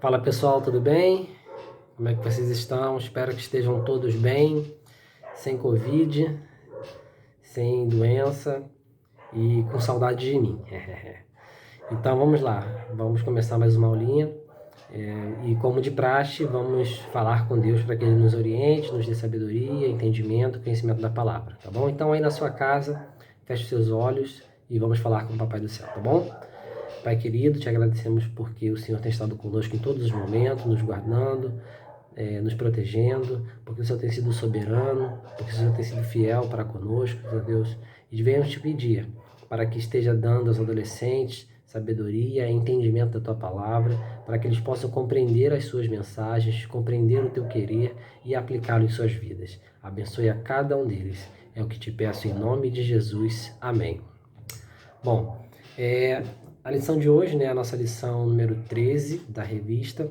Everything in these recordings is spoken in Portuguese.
Fala pessoal, tudo bem? Como é que vocês estão? Espero que estejam todos bem, sem Covid, sem doença e com saudade de mim. Então vamos lá, vamos começar mais uma aulinha. E como de praxe, vamos falar com Deus para que Ele nos oriente, nos dê sabedoria, entendimento, conhecimento da palavra, tá bom? Então aí na sua casa, feche seus olhos e vamos falar com o Papai do Céu, tá bom? Pai querido, te agradecemos porque o Senhor tem estado conosco em todos os momentos, nos guardando, nos protegendo, porque o Senhor tem sido soberano, porque o Senhor tem sido fiel para conosco, meu Deus. E venhamos te pedir para que esteja dando aos adolescentes sabedoria e entendimento da tua palavra, para que eles possam compreender as suas mensagens, compreender o teu querer e aplicá-lo em suas vidas. Abençoe a cada um deles. É o que te peço em nome de Jesus. Amém. Bom, a lição de hoje, né, a nossa lição número 13 da revista,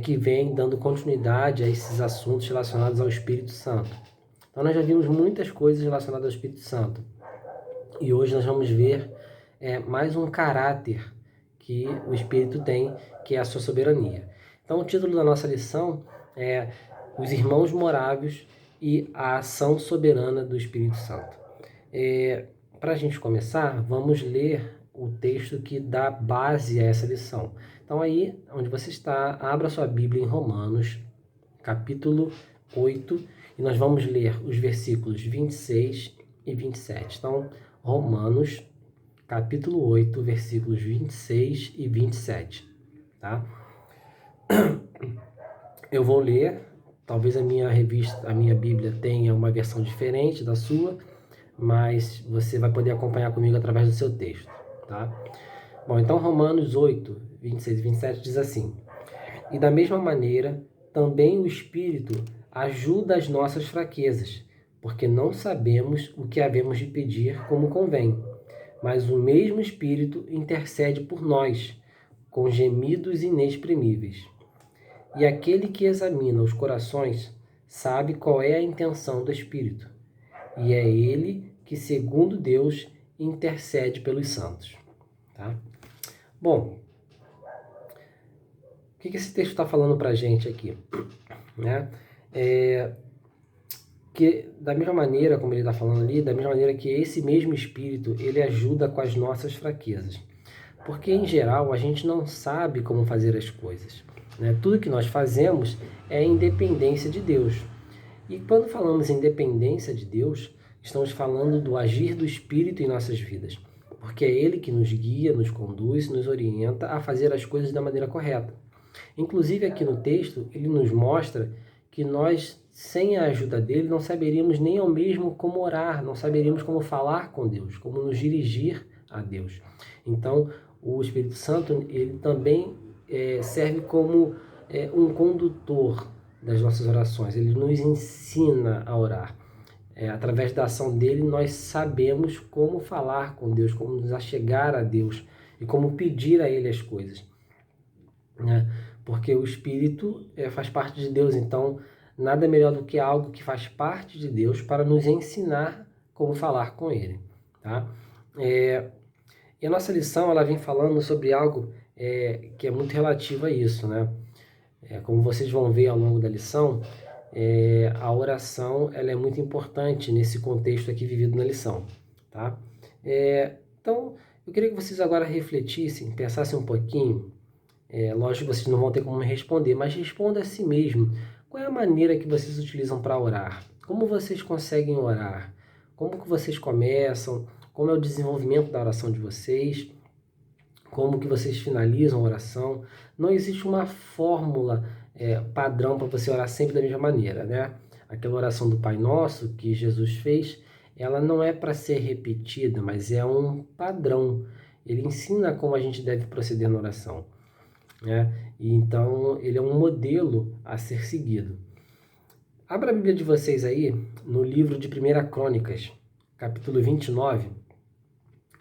que vem dando continuidade a esses assuntos relacionados ao Espírito Santo. Então nós já vimos muitas coisas relacionadas ao Espírito Santo. E hoje nós vamos ver mais um caráter que o Espírito tem, que é a sua soberania. Então o título da nossa lição é Os Irmãos Morávios e a Ação Soberana do Espírito Santo. Para a gente começar, vamos ler o texto que dá base a essa lição. Então aí, onde você está, abra sua Bíblia em Romanos, capítulo 8, e nós vamos ler os versículos 26 e 27. Então, Romanos, capítulo 8, versículos 26 e 27, tá? Eu vou ler, talvez a minha Bíblia tenha uma versão diferente da sua, mas você vai poder acompanhar comigo através do seu texto, tá? Bom, então Romanos 8, 26 e 27 diz assim: E da mesma maneira, também o Espírito ajuda as nossas fraquezas, porque não sabemos o que havemos de pedir como convém, mas o mesmo Espírito intercede por nós, com gemidos inexprimíveis. E aquele que examina os corações sabe qual é a intenção do Espírito, e é ele que, segundo Deus, intercede pelos santos. Tá? Bom, o que esse texto está falando para a gente aqui? Né? Que da mesma maneira, como ele está falando ali, da mesma maneira que esse mesmo Espírito, ele ajuda com as nossas fraquezas. Porque, em geral, a gente não sabe como fazer as coisas. Né? Tudo que nós fazemos é independência de Deus. E quando falamos em dependência de Deus, estamos falando do agir do Espírito em nossas vidas. Porque é Ele que nos guia, nos conduz, nos orienta a fazer as coisas da maneira correta. Inclusive, aqui no texto, ele nos mostra que nós, sem a ajuda dele, não saberíamos nem ao mesmo como orar, não saberíamos como falar com Deus, como nos dirigir a Deus. Então, o Espírito Santo, ele também serve como um condutor das nossas orações. Ele nos ensina a orar. Através da ação dele, nós sabemos como falar com Deus, como nos achegar a Deus e como pedir a Ele as coisas. Né? Porque o Espírito faz parte de Deus, então nada melhor do que algo que faz parte de Deus para nos ensinar como falar com Ele. Tá? E a nossa lição ela vem falando sobre algo que é muito relativo a isso. Né? Como vocês vão ver ao longo da lição, a oração ela é muito importante nesse contexto aqui vivido na lição. Tá? Então, eu queria que vocês agora refletissem, pensassem um pouquinho. Lógico que vocês não vão ter como me responder, mas responda a si mesmo. Qual é a maneira que vocês utilizam para orar? Como vocês conseguem orar? Como que vocês começam? Como é o desenvolvimento da oração de vocês? Como que vocês finalizam a oração? Não existe uma fórmula padrão para você orar sempre da mesma maneira, né? Aquela oração do Pai Nosso que Jesus fez, ela não é para ser repetida, mas é um padrão. Ele ensina como a gente deve proceder na oração. Né? E então ele é um modelo a ser seguido. Abra a Bíblia de vocês aí no livro de 1 Crônicas, capítulo 29.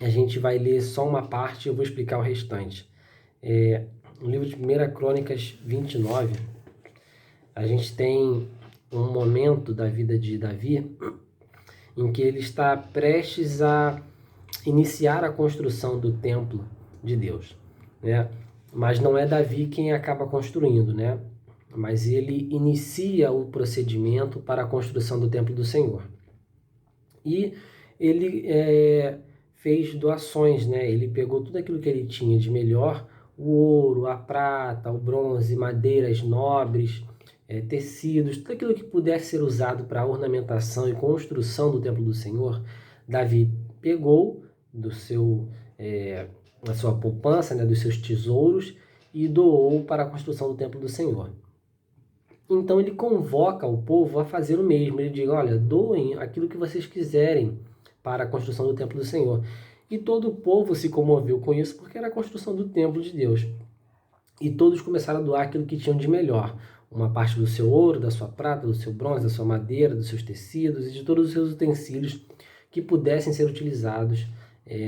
A gente vai ler só uma parte e eu vou explicar o restante. No livro de 1 Crônicas 29, a gente tem um momento da vida de Davi em que ele está prestes a iniciar a construção do templo de Deus. Né? mas não é Davi quem acaba construindo, né? Mas ele inicia o procedimento para a construção do templo do Senhor. E ele fez doações, né? Ele pegou tudo aquilo que ele tinha de melhor, o ouro, a prata, o bronze, madeiras nobres, tecidos, tudo aquilo que pudesse ser usado para a ornamentação e construção do templo do Senhor. Davi pegou da sua poupança, né, dos seus tesouros, e doou para a construção do templo do Senhor. Então ele convoca o povo a fazer o mesmo. Ele diz: olha, doem aquilo que vocês quiserem para a construção do templo do Senhor. E todo o povo se comoveu com isso, porque era a construção do templo de Deus. E todos começaram a doar aquilo que tinham de melhor. Uma parte do seu ouro, da sua prata, do seu bronze, da sua madeira, dos seus tecidos e de todos os seus utensílios que pudessem ser utilizados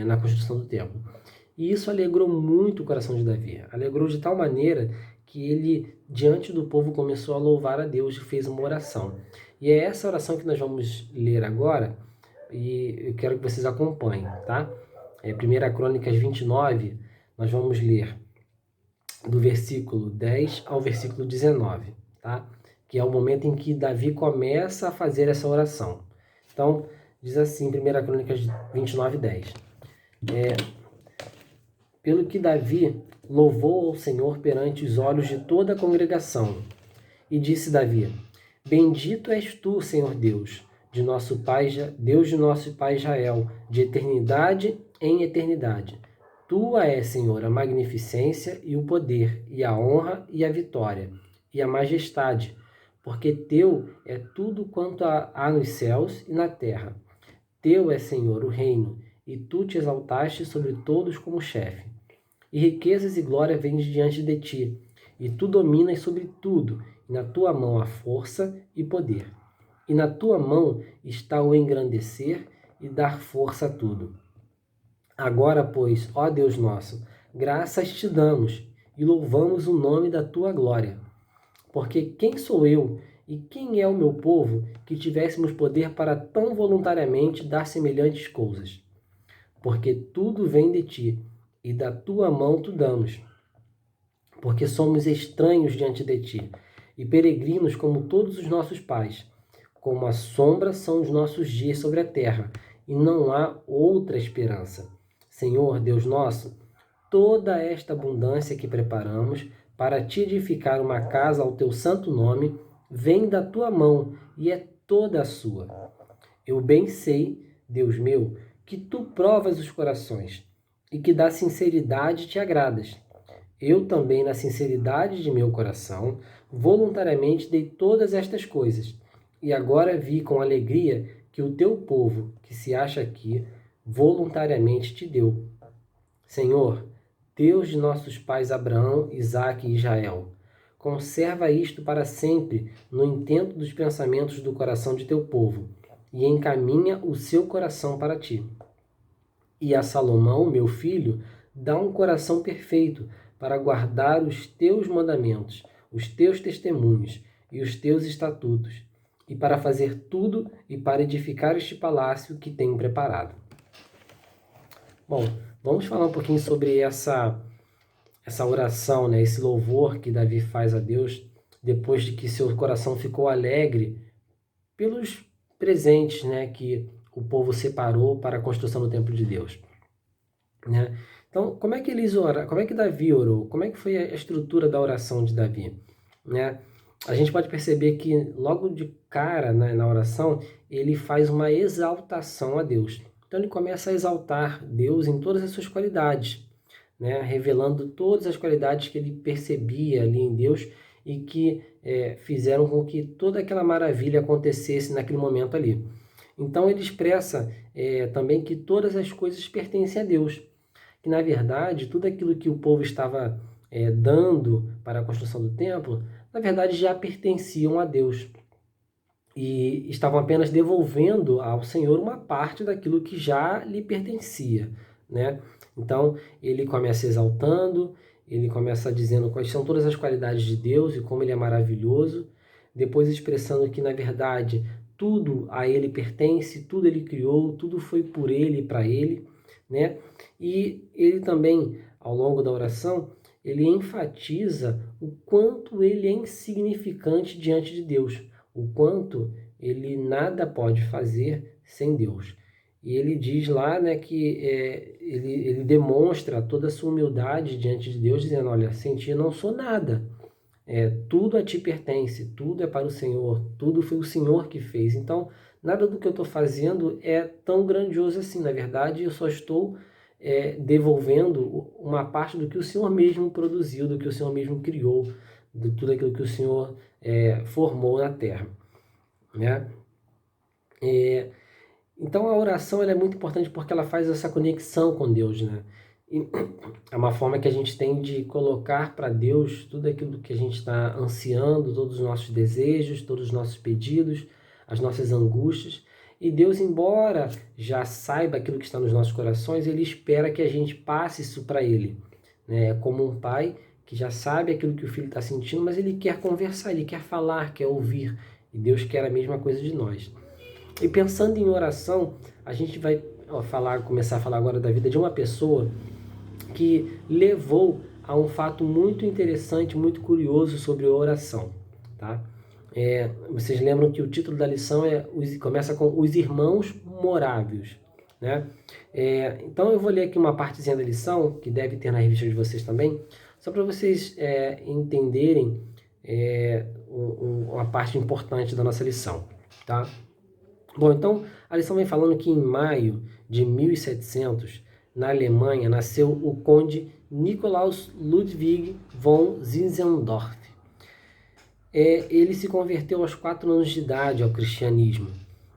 na construção do templo. E isso alegrou muito o coração de Davi. Alegrou de tal maneira que ele, diante do povo, começou a louvar a Deus e fez uma oração. E é essa oração que nós vamos ler agora, e eu quero que vocês acompanhem, tá? 1 Crônicas 29, nós vamos ler do versículo 10 ao versículo 19, tá? Que é o momento em que Davi começa a fazer essa oração. Então, diz assim, 1 Crônicas 29, 10. Pelo que Davi louvou ao Senhor perante os olhos de toda a congregação. E disse Davi: Bendito és tu, Senhor Deus, Deus de nosso pai Israel, de eternidade em eternidade. Tua é, Senhor, a magnificência e o poder, e a honra e a vitória, e a majestade, porque teu é tudo quanto há nos céus e na terra. Teu é, Senhor, o reino, e tu te exaltaste sobre todos como chefe. E riquezas e glória vêm diante de ti, e tu dominas sobre tudo, e na tua mão há força e poder. E na tua mão está o engrandecer e dar força a tudo. Agora, pois, ó Deus nosso, graças te damos e louvamos o nome da tua glória. Porque quem sou eu e quem é o meu povo que tivéssemos poder para tão voluntariamente dar semelhantes coisas? Porque tudo vem de ti, e da tua mão tu damos. Porque somos estranhos diante de ti, e peregrinos como todos os nossos pais. Como a sombra são os nossos dias sobre a terra, e não há outra esperança. Senhor, Deus nosso, toda esta abundância que preparamos para te edificar uma casa ao teu santo nome, vem da tua mão e é toda a sua. Eu bem sei, Deus meu, que tu provas os corações e que da sinceridade te agradas. Eu também, na sinceridade de meu coração, voluntariamente dei todas estas coisas, e agora vi com alegria que o teu povo, que se acha aqui, voluntariamente te deu. Senhor, Deus de nossos pais Abraão, Isaque e Israel, conserva isto para sempre no intento dos pensamentos do coração de teu povo, e encaminha o seu coração para ti. E a Salomão, meu filho, dá um coração perfeito para guardar os teus mandamentos, os teus testemunhos e os teus estatutos, e para fazer tudo e para edificar este palácio que tenho preparado. Bom, vamos falar um pouquinho sobre essa oração, né? Esse louvor que Davi faz a Deus depois de que seu coração ficou alegre pelos presentes, né, que o povo separou para a construção do templo de Deus, né? Então, como é que eles oraram? Como é que Davi orou? Como é que foi a estrutura da oração de Davi, né? A gente pode perceber que logo de cara, né, na oração, ele faz uma exaltação a Deus. Então ele começa a exaltar Deus em todas as suas qualidades, né, revelando todas as qualidades que ele percebia ali em Deus e que fizeram com que toda aquela maravilha acontecesse naquele momento ali. Então ele expressa também que todas as coisas pertencem a Deus, que na verdade tudo aquilo que o povo estava dando para a construção do templo, na verdade já pertenciam a Deus e estavam apenas devolvendo ao Senhor uma parte daquilo que já lhe pertencia, né? Então ele começa exaltando, ele começa dizendo quais são todas as qualidades de Deus e como ele é maravilhoso, depois expressando que na verdade tudo a ele pertence, tudo ele criou, tudo foi por ele e para ele, né? E ele também, ao longo da oração, ele enfatiza o quanto ele é insignificante diante de Deus, o quanto ele nada pode fazer sem Deus. E ele diz lá, né, que ele demonstra toda a sua humildade diante de Deus, dizendo, olha, sem ti eu não sou nada. Tudo a ti pertence, tudo é para o Senhor, tudo foi o Senhor que fez. Então, nada do que eu estou fazendo é tão grandioso assim. Na verdade, eu só estou devolvendo uma parte do que o Senhor mesmo produziu, do que o Senhor mesmo criou, de tudo aquilo que o Senhor formou na terra, né? Então a oração ela é muito importante porque ela faz essa conexão com Deus, né? E é uma forma que a gente tem de colocar para Deus tudo aquilo que a gente está ansiando, todos os nossos desejos, todos os nossos pedidos, as nossas angústias. E Deus, embora já saiba aquilo que está nos nossos corações, Ele espera que a gente passe isso para Ele, né? É como um pai que já sabe aquilo que o filho está sentindo, mas ele quer conversar, ele quer falar, quer ouvir. E Deus quer a mesma coisa de nós. E pensando em oração, a gente vai começar a falar agora da vida de uma pessoa que levou a um fato muito interessante, muito curioso sobre a oração, tá? Vocês lembram que o título da lição começa com os irmãos morávios, né? Então eu vou ler aqui uma partezinha da lição, que deve ter na revista de vocês também, só para vocês entenderem uma parte importante da nossa lição, tá? Bom, então a lição vem falando que em maio de 1700, na Alemanha, nasceu o conde Nikolaus Ludwig von Zinzendorf. Ele se converteu aos 4 anos de idade ao cristianismo.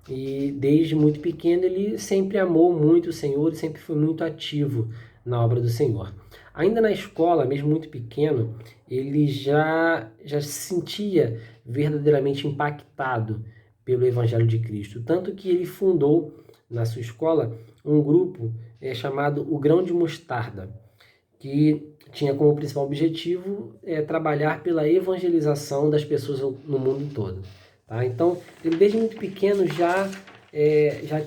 E desde muito pequeno ele sempre amou muito o Senhor e sempre foi muito ativo na obra do Senhor. Ainda na escola, mesmo muito pequeno, ele já se sentia verdadeiramente impactado pelo Evangelho de Cristo. Tanto que ele fundou na sua escola um grupo chamado O Grão de Mostarda, que tinha como principal objetivo trabalhar pela evangelização das pessoas no mundo todo. Tá? Então, ele desde muito pequeno já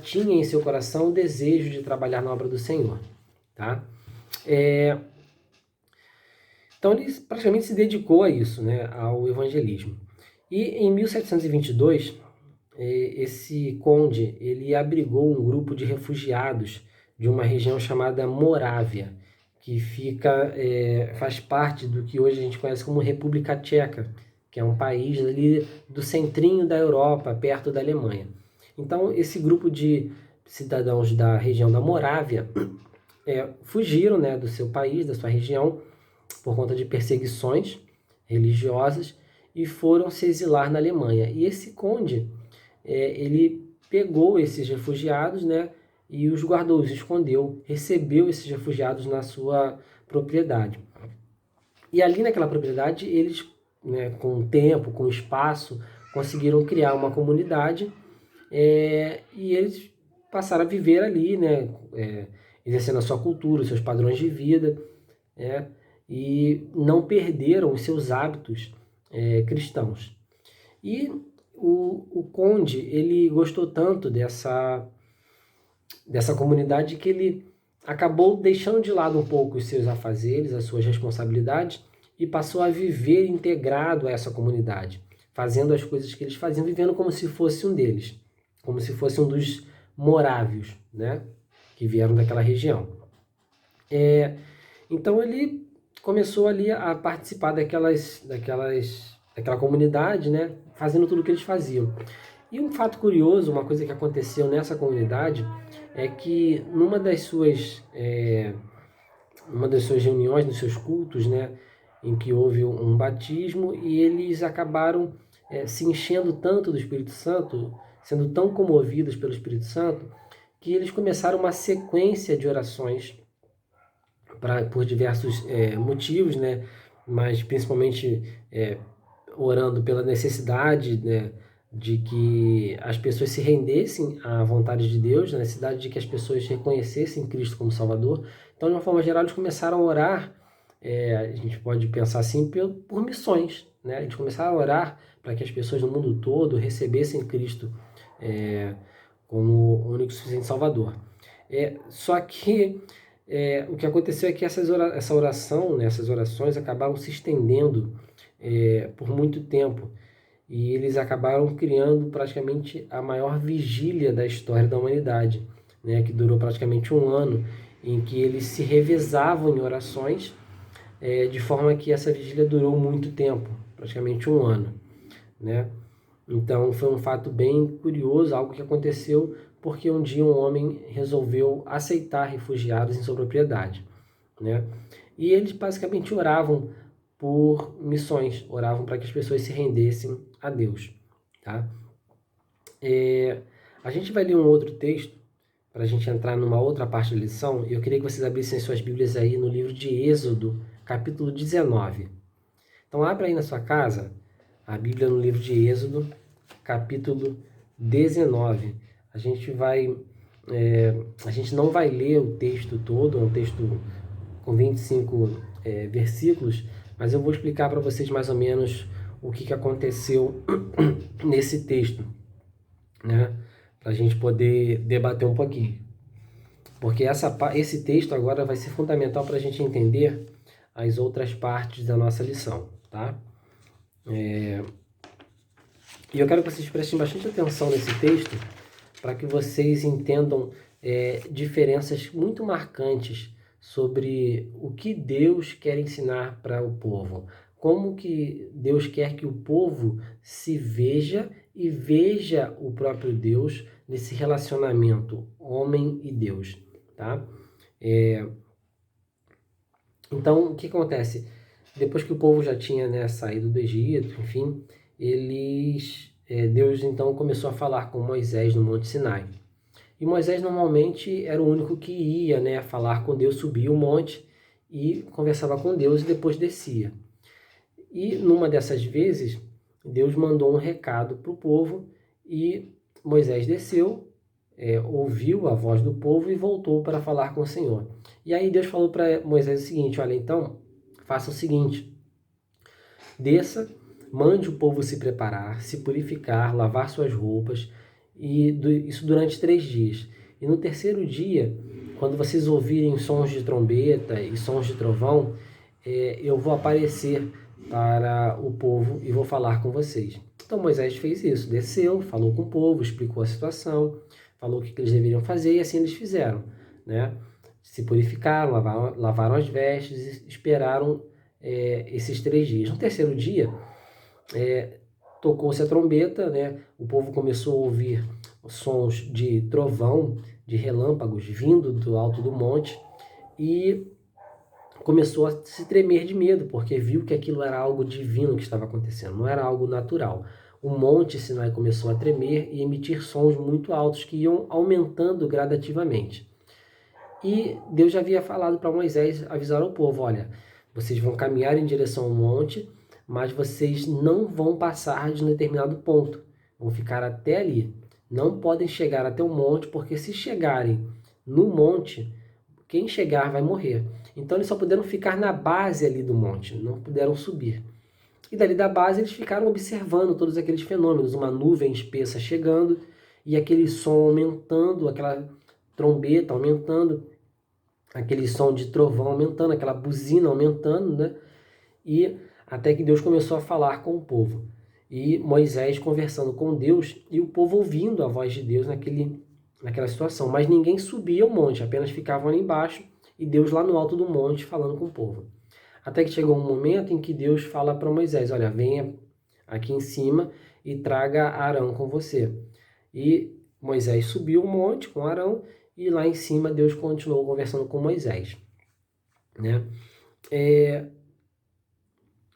tinha em seu coração o desejo de trabalhar na obra do Senhor. Tá? Então, ele praticamente se dedicou a isso, né, ao evangelismo. E em 1722, esse conde ele abrigou um grupo de refugiados de uma região chamada Morávia, que faz parte do que hoje a gente conhece como República Tcheca, que é um país ali do centrinho da Europa, perto da Alemanha. Então, esse grupo de cidadãos da região da Morávia fugiram, né, do seu país, da sua região, por conta de perseguições religiosas, e foram se exilar na Alemanha. E esse conde, ele pegou esses refugiados, né, e os guardou, os escondeu, recebeu esses refugiados na sua propriedade. E ali naquela propriedade, eles, né, com o tempo, com o espaço, conseguiram criar uma comunidade e eles passaram a viver ali, né, exercendo a sua cultura, os seus padrões de vida, e não perderam os seus hábitos cristãos. E o conde, ele gostou tanto dessa comunidade que ele acabou deixando de lado um pouco os seus afazeres, as suas responsabilidades, e passou a viver integrado a essa comunidade, fazendo as coisas que eles faziam, vivendo como se fosse um deles, como se fosse um dos morávios, né, que vieram daquela região. Então ele começou ali a participar daquela comunidade, né, fazendo tudo o que eles faziam. E um fato curioso, uma coisa que aconteceu nessa comunidade, é que numa das suas reuniões, nos seus cultos, né, em que houve um batismo, e eles acabaram se enchendo tanto do Espírito Santo, sendo tão comovidos pelo Espírito Santo, que eles começaram uma sequência de orações por diversos motivos, né, mas principalmente orando pela necessidade, né, de que as pessoas se rendessem à vontade de Deus, na necessidade de que as pessoas reconhecessem Cristo como Salvador. Então, de uma forma geral, eles começaram a orar, a gente pode pensar assim, por missões, né? Eles começaram a orar para que as pessoas no mundo todo recebessem Cristo como o único e suficiente Salvador. Só que o que aconteceu é que essa oração, né, essas orações acabaram se estendendo por muito tempo. E eles acabaram criando praticamente a maior vigília da história da humanidade, né, que durou praticamente um ano, em que eles se revezavam em orações, de forma que essa vigília durou muito tempo, praticamente um ano, né? Então foi um fato bem curioso, algo que aconteceu porque um dia um homem resolveu aceitar refugiados em sua propriedade, né? E eles basicamente oravam por missões, oravam para que as pessoas se rendessem a Deus, tá? A gente vai ler um outro texto para a gente entrar numa outra parte da lição. Eu queria que vocês abrissem suas Bíblias aí no livro de Êxodo, capítulo 19. Então abra aí na sua casa a Bíblia no livro de Êxodo, capítulo 19. A gente não vai ler o texto todo, é um texto com 25 versículos, mas eu vou explicar para vocês mais ou menos o que aconteceu nesse texto, né? Para a gente poder debater um pouquinho. Porque esse texto agora vai ser fundamental para a gente entender as outras partes da nossa lição, tá? E eu quero que vocês prestem bastante atenção nesse texto para que vocês entendam diferenças muito marcantes sobre o que Deus quer ensinar para o povo. Como que Deus quer que o povo se veja e veja o próprio Deus nesse relacionamento homem e Deus, tá? Então, o que acontece? Depois que o povo já tinha, né, saído do Egito, enfim, Deus então começou a falar com Moisés no Monte Sinai. E Moisés normalmente era o único que ia, né, falar com Deus, subia o monte e conversava com Deus e depois descia. E numa dessas vezes, Deus mandou um recado para o povo e Moisés desceu, ouviu a voz do povo e voltou para falar com o Senhor. E aí Deus falou para Moisés o seguinte: olha, então, faça o seguinte, desça, mande o povo se preparar, se purificar, lavar suas roupas, e isso durante 3 dias. E no terceiro dia, quando vocês ouvirem sons de trombeta e sons de trovão, eu vou aparecer para o povo e vou falar com vocês. Então Moisés fez isso, desceu, falou com o povo, explicou a situação, falou o que eles deveriam fazer e assim eles fizeram, né? Se purificaram, lavaram as vestes e esperaram esses 3 dias. No terceiro dia, tocou-se a trombeta, né? O povo começou a ouvir sons de trovão, de relâmpagos vindo do alto do monte e começou a se tremer de medo, porque viu que aquilo era algo divino que estava acontecendo, não era algo natural. O monte Sinai começou a tremer e emitir sons muito altos que iam aumentando gradativamente. E Deus já havia falado para Moisés avisar ao povo: olha, vocês vão caminhar em direção ao monte, mas vocês não vão passar de um determinado ponto, vão ficar até ali. Não podem chegar até o monte, porque se chegarem no monte, quem chegar vai morrer. Então eles só puderam ficar na base ali do monte, não puderam subir. E dali da base eles ficaram observando todos aqueles fenômenos, uma nuvem espessa chegando e aquele som aumentando, aquela trombeta aumentando, aquele som de trovão aumentando, aquela buzina aumentando, né? E até que Deus começou a falar com o povo. E Moisés conversando com Deus e o povo ouvindo a voz de Deus naquela situação. Mas ninguém subia ao monte, apenas ficavam ali embaixo e Deus lá no alto do monte falando com o povo. Até que chegou um momento em que Deus fala para Moisés: olha, venha aqui em cima e traga Arão com você. E Moisés subiu o monte com Arão e lá em cima Deus continuou conversando com Moisés, né?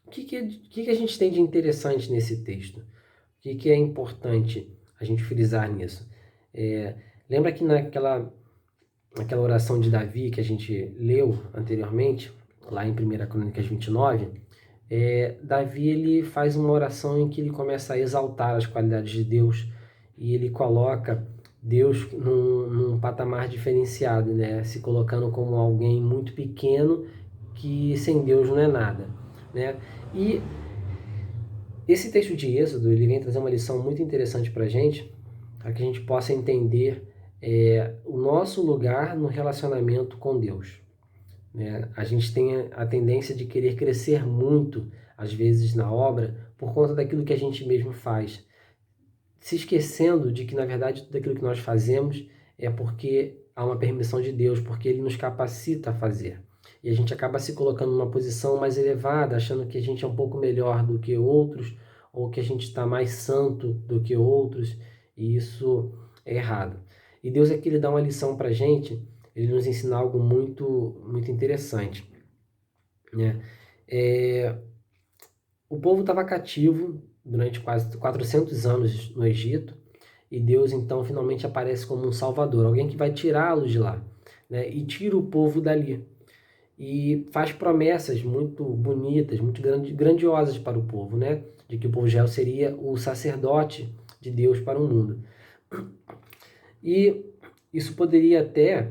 O que a gente tem de interessante nesse texto? O que é importante a gente frisar nisso? Lembra que naquela oração de Davi que a gente leu anteriormente, lá em 1 Crônicas 29, Davi ele faz uma oração em que ele começa a exaltar as qualidades de Deus e ele coloca Deus num patamar diferenciado, né? Se colocando como alguém muito pequeno que sem Deus não é nada, né? E esse texto de Êxodo ele vem trazer uma lição muito interessante para a gente que a gente possa entender o nosso lugar no relacionamento com Deus, né? A gente tem a tendência de querer crescer muito, às vezes, na obra, por conta daquilo que a gente mesmo faz, se esquecendo de que, na verdade, tudo aquilo que nós fazemos é porque há uma permissão de Deus, porque Ele nos capacita a fazer. E a gente acaba se colocando numa posição mais elevada, achando que a gente é um pouco melhor do que outros, ou que a gente está mais santo do que outros, e isso é errado. E Deus aqui, Ele dá uma lição para a gente, Ele nos ensina algo muito, muito interessante, né? O povo estava cativo durante quase 400 anos no Egito, e Deus então finalmente aparece como um salvador, alguém que vai tirá-los de lá, né? E tira o povo dali. E faz promessas muito bonitas, muito grandiosas para o povo, né? De que o povo de Israel seria o sacerdote de Deus para o mundo. E isso poderia até,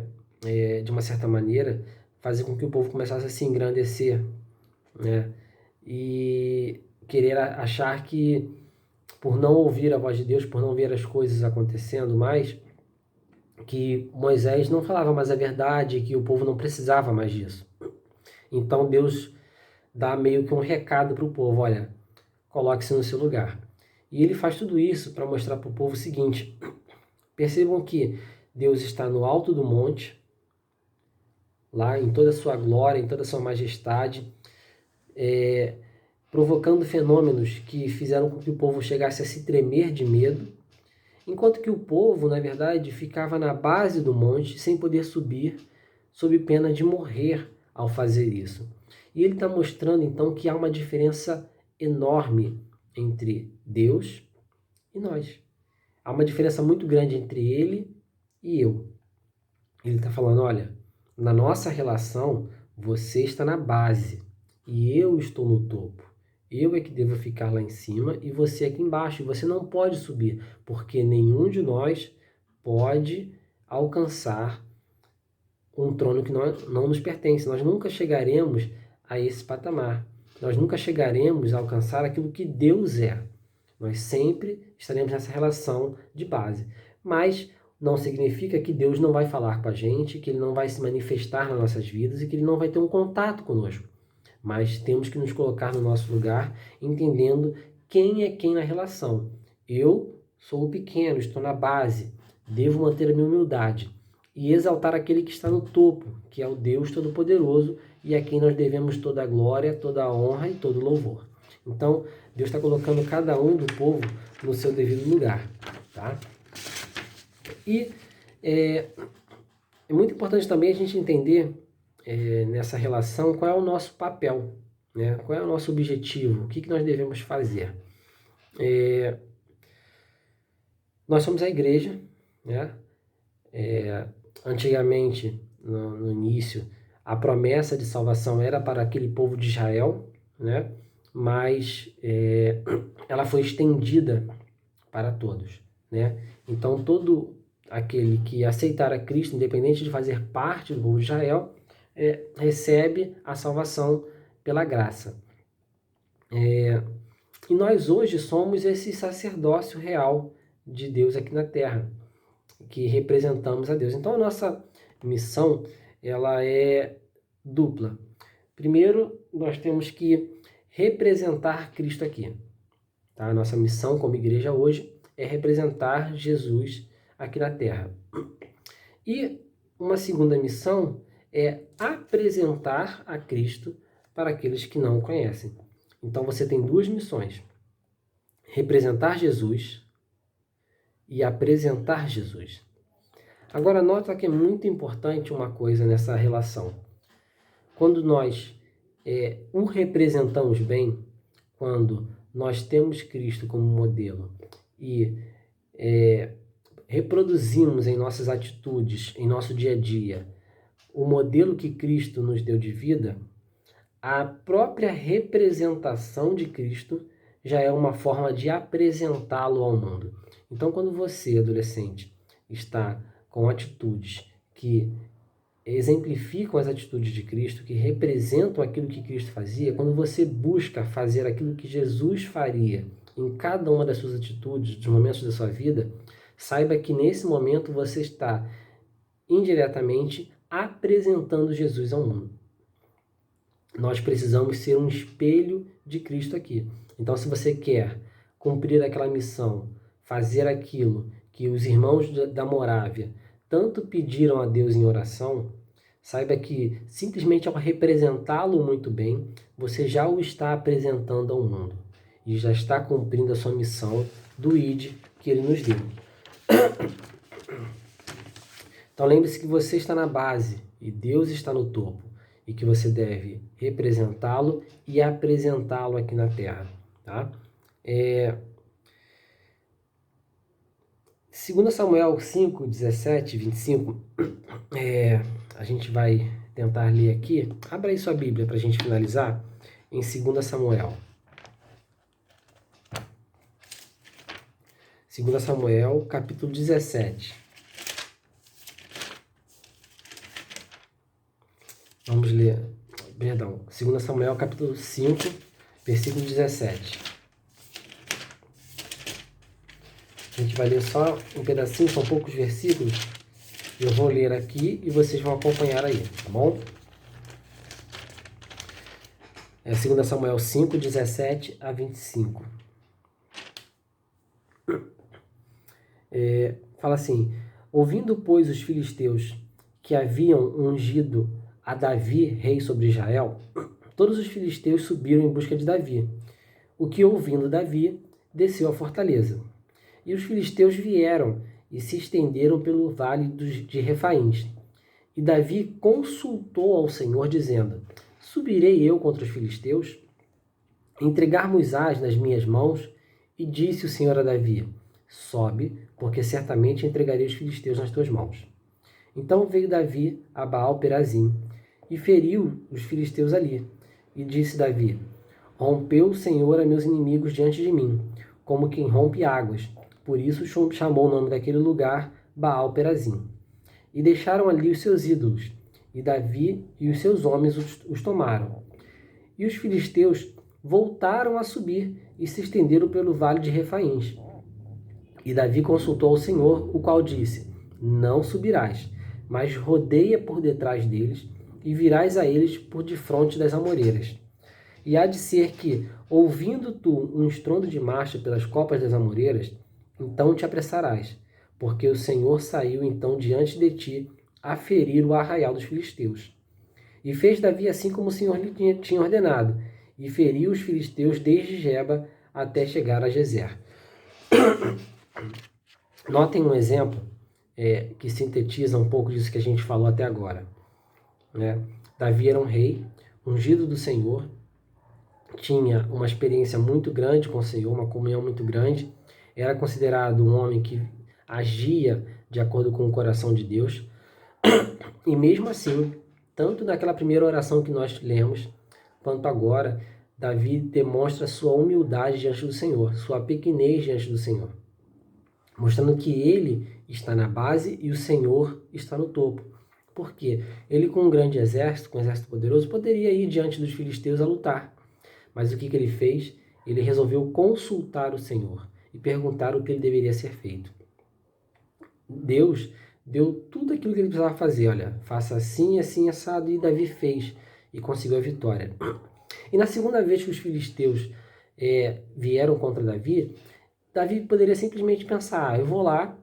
de uma certa maneira, fazer com que o povo começasse a se engrandecer, né? E querer achar que, por não ouvir a voz de Deus, por não ver as coisas acontecendo mais, que Moisés não falava mais a verdade, que o povo não precisava mais disso. Então Deus dá meio que um recado para o povo: olha, coloque-se no seu lugar. E ele faz tudo isso para mostrar para o povo o seguinte: percebam que Deus está no alto do monte, lá em toda a sua glória, em toda a sua majestade, provocando fenômenos que fizeram com que o povo chegasse a se tremer de medo, enquanto que o povo, na verdade, ficava na base do monte, sem poder subir, sob pena de morrer ao fazer isso. E ele está mostrando, então, que há uma diferença enorme entre Deus e nós. Há uma diferença muito grande entre ele e eu. Ele está falando, olha, na nossa relação, você está na base e eu estou no topo. Eu é que devo ficar lá em cima e você aqui embaixo. E você não pode subir, porque nenhum de nós pode alcançar um trono que não nos pertence. Nós nunca chegaremos a esse patamar. Nós nunca chegaremos a alcançar aquilo que Deus é. Nós sempre estaremos nessa relação de base. Mas não significa que Deus não vai falar com a gente, que Ele não vai se manifestar nas nossas vidas e que Ele não vai ter um contato conosco. Mas temos que nos colocar no nosso lugar, entendendo quem é quem na relação. Eu sou o pequeno, estou na base, devo manter a minha humildade e exaltar aquele que está no topo, que é o Deus Todo-Poderoso e a quem nós devemos toda a glória, toda a honra e todo o louvor. Então, Deus está colocando cada um do povo no seu devido lugar, tá? E é muito importante também a gente entender nessa relação qual é o nosso papel, né? Qual é o nosso objetivo, o que nós devemos fazer. Nós somos a igreja, né? Antigamente, no início, a promessa de salvação era para aquele povo de Israel, né? Mas ela foi estendida para todos, né? Então, todo aquele que aceitar a Cristo, independente de fazer parte do povo de Israel, recebe a salvação pela graça. E nós hoje somos esse sacerdócio real de Deus aqui na Terra, que representamos a Deus. Então a nossa missão, ela é dupla. Primeiro, nós temos que representar Cristo aqui. Tá? A nossa missão como igreja hoje é representar Jesus aqui na Terra. E uma segunda missão é apresentar a Cristo para aqueles que não o conhecem. Então você tem duas missões: representar Jesus e apresentar Jesus. Agora nota que é muito importante uma coisa nessa relação. Quando nós o representamos bem, quando nós temos Cristo como modelo e reproduzimos em nossas atitudes, em nosso dia a dia, o modelo que Cristo nos deu de vida, a própria representação de Cristo já é uma forma de apresentá-lo ao mundo. Então, quando você, adolescente, está com atitudes que exemplificam as atitudes de Cristo, que representam aquilo que Cristo fazia, quando você busca fazer aquilo que Jesus faria em cada uma das suas atitudes, dos momentos da sua vida, saiba que nesse momento você está indiretamente apresentando Jesus ao mundo. Nós precisamos ser um espelho de Cristo aqui. Então, se você quer cumprir aquela missão, fazer aquilo que os irmãos da Morávia tanto pediram a Deus em oração, saiba que simplesmente ao representá-lo muito bem, você já o está apresentando ao mundo e já está cumprindo a sua missão do ID que ele nos deu. Então lembre-se que você está na base e Deus está no topo e que você deve representá-lo e apresentá-lo aqui na Terra. Tá? 2 Samuel 5, 17, 25, a gente vai tentar ler aqui. Abra aí sua Bíblia para a gente finalizar em 2 Samuel. 2 Samuel, capítulo 17. Vamos ler, 2 Samuel, capítulo 5, versículo 17. A gente vai ler só um pedacinho, são poucos versículos. Eu vou ler aqui e vocês vão acompanhar aí, tá bom? 2 Samuel 5, 17 a 25. Fala assim: ouvindo, pois, os filisteus que haviam ungido a Davi, rei sobre Israel, todos os filisteus subiram em busca de Davi. O que, ouvindo Davi, desceu à fortaleza. E os filisteus vieram e se estenderam pelo vale de Refaíns. E Davi consultou ao Senhor, dizendo: subirei eu contra os filisteus? Entregar-mos-ás nas minhas mãos? E disse o Senhor a Davi: sobe, porque certamente entregarei os filisteus nas tuas mãos. Então veio Davi a Baal-Perazim e feriu os filisteus ali. E disse Davi: rompeu o Senhor a meus inimigos diante de mim, como quem rompe águas. Por isso chamou o nome daquele lugar Baal-Perazim. E deixaram ali os seus ídolos, e Davi e os seus homens os tomaram. E os filisteus voltaram a subir e se estenderam pelo vale de Refaíns. E Davi consultou ao Senhor, o qual disse: não subirás, mas rodeia por detrás deles, e virás a eles por defronte das amoreiras. E há de ser que, ouvindo tu um estrondo de marcha pelas copas das amoreiras, então te apressarás, porque o Senhor saiu então diante de ti a ferir o arraial dos filisteus. E fez Davi assim como o Senhor lhe tinha ordenado, e feriu os filisteus desde Geba até chegar a Gezer. Notem um exemplo que sintetiza um pouco disso que a gente falou até agora. Davi era um rei, ungido do Senhor, tinha uma experiência muito grande com o Senhor, uma comunhão muito grande, era considerado um homem que agia de acordo com o coração de Deus. E mesmo assim, tanto naquela primeira oração que nós lemos, quanto agora, Davi demonstra sua humildade diante do Senhor, sua pequenez diante do Senhor, mostrando que ele está na base e o Senhor está no topo. Por quê? Ele, com um grande exército, com um exército poderoso, poderia ir diante dos filisteus a lutar. Mas o que ele fez? Ele resolveu consultar o Senhor e perguntar o que ele deveria ser feito. Deus deu tudo aquilo que ele precisava fazer. Olha, faça assim, assim, assado, e Davi fez e conseguiu a vitória. E na segunda vez que os filisteus vieram contra Davi, Davi poderia simplesmente pensar: eu vou lá,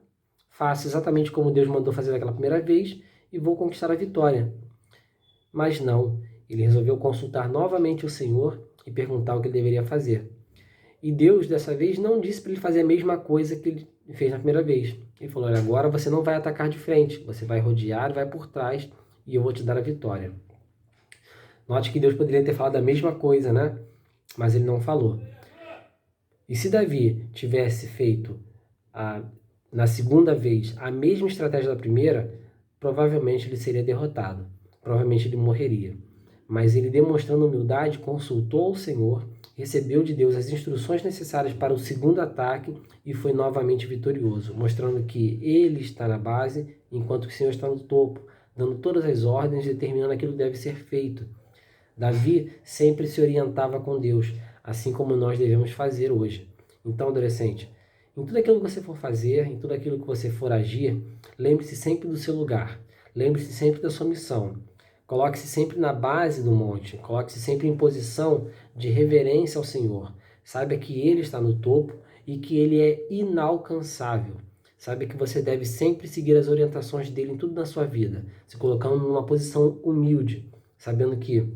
faço exatamente como Deus mandou fazer naquela primeira vez e vou conquistar a vitória. Mas não, ele resolveu consultar novamente o Senhor e perguntar o que ele deveria fazer. E Deus, dessa vez, não disse para ele fazer a mesma coisa que ele fez na primeira vez. Ele falou: olha, agora você não vai atacar de frente, você vai rodear, vai por trás e eu vou te dar a vitória. Note que Deus poderia ter falado a mesma coisa, né? Mas ele não falou. E se Davi tivesse feito na segunda vez a mesma estratégia da primeira, provavelmente ele seria derrotado. Provavelmente ele morreria. Mas ele, demonstrando humildade, consultou o Senhor, recebeu de Deus as instruções necessárias para o segundo ataque e foi novamente vitorioso, mostrando que ele está na base, enquanto que o Senhor está no topo, dando todas as ordens e determinando aquilo que deve ser feito. Davi sempre se orientava com Deus, assim como nós devemos fazer hoje. Então, adolescente, Em tudo aquilo que você for fazer, em tudo aquilo que você for agir, lembre-se sempre do seu lugar. Lembre-se sempre da sua missão. Coloque-se sempre na base do monte. Coloque-se sempre em posição de reverência ao Senhor. Saiba que Ele está no topo e que Ele é inalcançável. Saiba que você deve sempre seguir as orientações dele em tudo na sua vida, se colocando numa posição humilde, sabendo que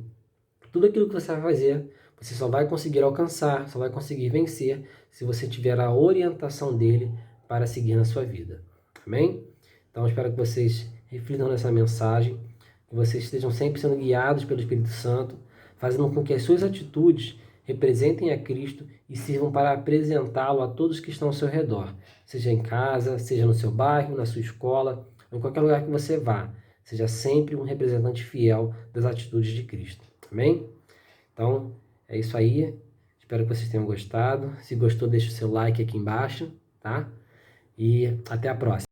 tudo aquilo que você vai fazer, você só vai conseguir alcançar, só vai conseguir vencer se você tiver a orientação dele para seguir na sua vida. Amém? Então, espero que vocês reflitam nessa mensagem, que vocês estejam sempre sendo guiados pelo Espírito Santo, fazendo com que as suas atitudes representem a Cristo e sirvam para apresentá-lo a todos que estão ao seu redor, seja em casa, seja no seu bairro, na sua escola, ou em qualquer lugar que você vá. Seja sempre um representante fiel das atitudes de Cristo. Amém? Então, é isso aí. Espero que vocês tenham gostado. Se gostou, deixa o seu like aqui embaixo, tá? E até a próxima.